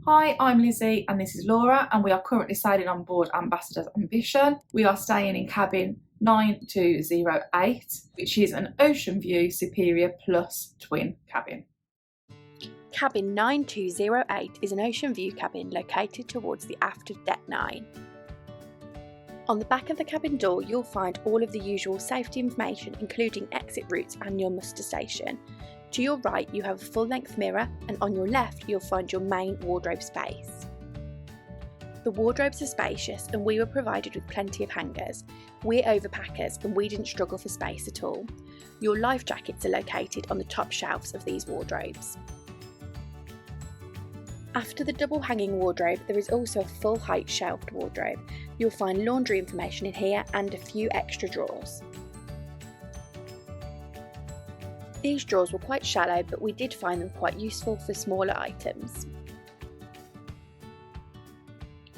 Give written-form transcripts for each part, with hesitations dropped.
Hi, I'm Lizzie and this is Laura, and we are currently sailing on board Ambassador's Ambition. We are staying in cabin 9208, which is an Oceanview Superior Plus twin cabin. Cabin 9208 is an Oceanview cabin located towards the aft of Deck 9. On the back of the cabin door you'll find all of the usual safety information, including exit routes and your muster station. To your right you have a full-length mirror, and on your left you'll find your main wardrobe space. The wardrobes are spacious and we were provided with plenty of hangers. We're overpackers and we didn't struggle for space at all. Your life jackets are located on the top shelves of these wardrobes. After the double hanging wardrobe there is also a full height shelved wardrobe. You'll find laundry information in here and a few extra drawers. These drawers were quite shallow, but we did find them quite useful for smaller items.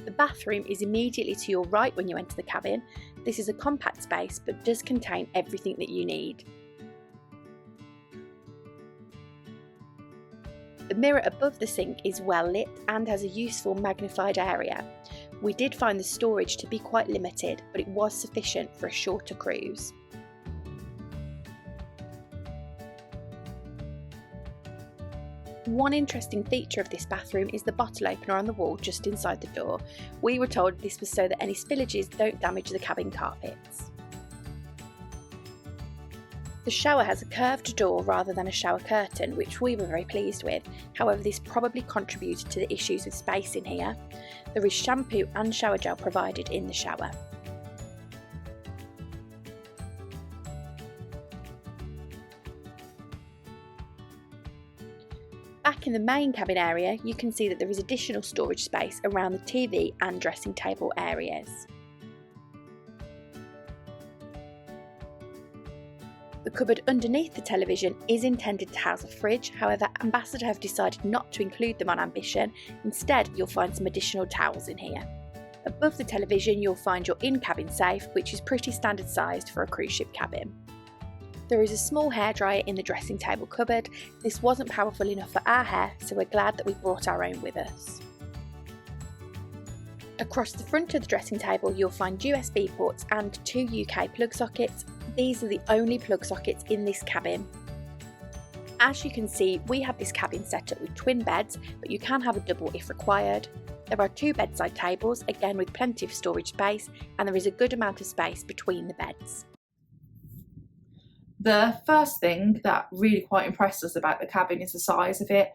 The bathroom is immediately to your right when you enter the cabin. This is a compact space but does contain everything that you need. The mirror above the sink is well lit and has a useful magnified area. We did find the storage to be quite limited, but it was sufficient for a shorter cruise. One interesting feature of this bathroom is the bottle opener on the wall just inside the door. We were told this was so that any spillages don't damage the cabin carpets. The shower has a curved door rather than a shower curtain, which we were very pleased with. However, this probably contributed to the issues with space in here. There is shampoo and shower gel provided in the shower. Back in the main cabin area, you can see that there is additional storage space around the TV and dressing table areas. The cupboard underneath the television is intended to house a fridge, however Ambassador have decided not to include them on Ambition. Instead you'll find some additional towels in here. Above the television you'll find your in-cabin safe, which is pretty standard sized for a cruise ship cabin. There is a small hairdryer in the dressing table cupboard. This wasn't powerful enough for our hair, so we're glad that we brought our own with us. Across the front of the dressing table you'll find USB ports and 2 UK plug sockets. These are the only plug sockets in this cabin. As you can see, we have this cabin set up with twin beds, but you can have a double if required. There are 2 bedside tables, again with plenty of storage space, and there is a good amount of space between the beds. The first thing that really quite impressed us about the cabin is the size of it.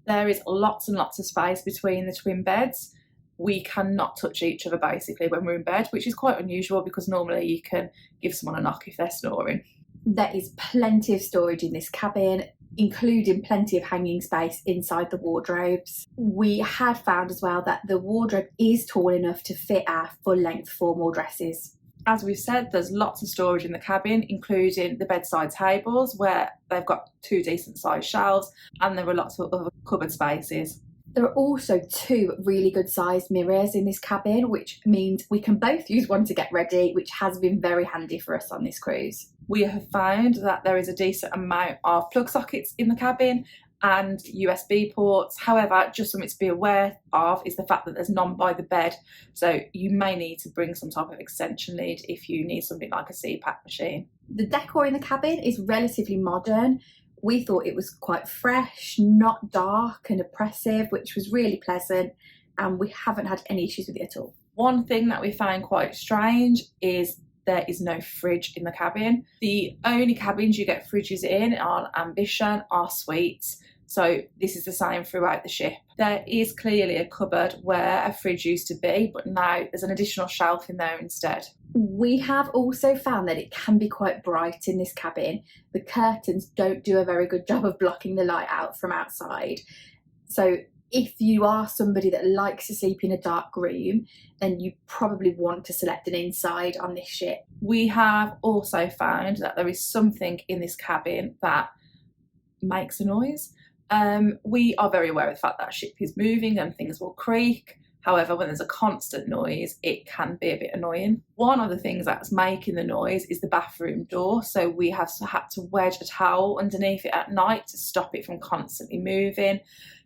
There is lots and lots of space between the twin beds. We cannot touch each other basically when we're in bed, which is quite unusual because normally you can give someone a knock if they're snoring. There is plenty of storage in this cabin, including plenty of hanging space inside the wardrobes. We had found as well that the wardrobe is tall enough to fit our full-length formal dresses. As we've said, there's lots of storage in the cabin, including the bedside tables where they've got 2 decent sized shelves, and there are lots of other cupboard spaces. There are also 2 really good sized mirrors in this cabin, which means we can both use one to get ready, which has been very handy for us on this cruise. We have found that there is a decent amount of plug sockets in the cabin and USB ports. However, just something to be aware of is the fact that there's none by the bed, so you may need to bring some type of extension lead if you need something like a CPAP machine. The decor in the cabin is relatively modern. We thought it was quite fresh, not dark and oppressive, which was really pleasant, and we haven't had any issues with it at all. One thing that we found quite strange is there is no fridge in the cabin. The only cabins you get fridges in on Ambition are suites, so this is the same throughout the ship. There is clearly a cupboard where a fridge used to be, but now there's an additional shelf in there instead. We have also found that it can be quite bright in this cabin. The curtains don't do a very good job of blocking the light out from outside. So if you are somebody that likes to sleep in a dark room, then you probably want to select an inside on this ship. We have also found that there is something in this cabin that makes a noise. We are very aware of the fact that a ship is moving and things will creak. However, when there's a constant noise, it can be a bit annoying. One of the things that's making the noise is the bathroom door. So we have had to wedge a towel underneath it at night to stop it from constantly moving.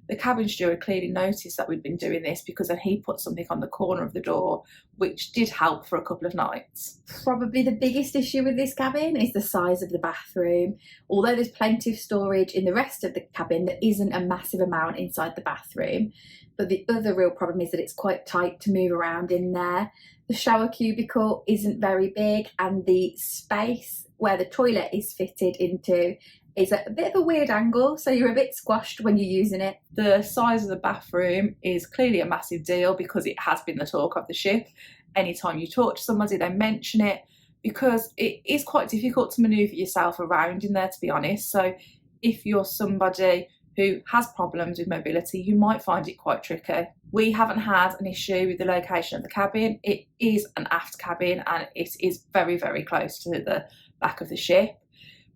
The cabin steward clearly noticed that we'd been doing this, because then he put something on the corner of the door, which did help for a couple of nights. Probably the biggest issue with this cabin is the size of the bathroom. Although there's plenty of storage in the rest of the cabin, there isn't a massive amount inside the bathroom. But the other real problem is that it's quite tight to move around in there. The shower cubicle isn't very big, and the space where the toilet is fitted into is at a bit of a weird angle, so you're a bit squashed when you're using it. The size of the bathroom is clearly a massive deal, because it has been the talk of the ship. Anytime you talk to somebody, they mention it, because it is quite difficult to manoeuvre yourself around in there, to be honest. So if you're somebody who has problems with mobility, you might find it quite tricky. We haven't had an issue with the location of the cabin. It is an aft cabin, and it is very, very close to the back of the ship.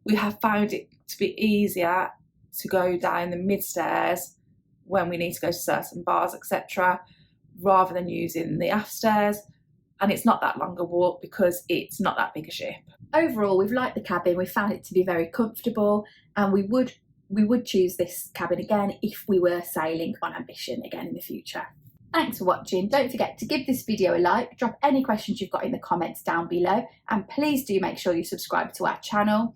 We have found it to be easier to go down the mid stairs when we need to go to certain bars, etc., rather than using the aft stairs. And it's not that long a walk because it's not that big a ship. Overall, we've liked the cabin. We found it to be very comfortable, and we would choose this cabin again if we were sailing on Ambition again in the future. Thanks for watching. Don't forget to give this video a like, drop any questions you've got in the comments down below, and please do make sure you subscribe to our channel.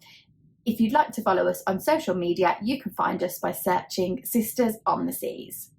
If you'd like to follow us on social media, you can find us by searching Sisters on the Seas.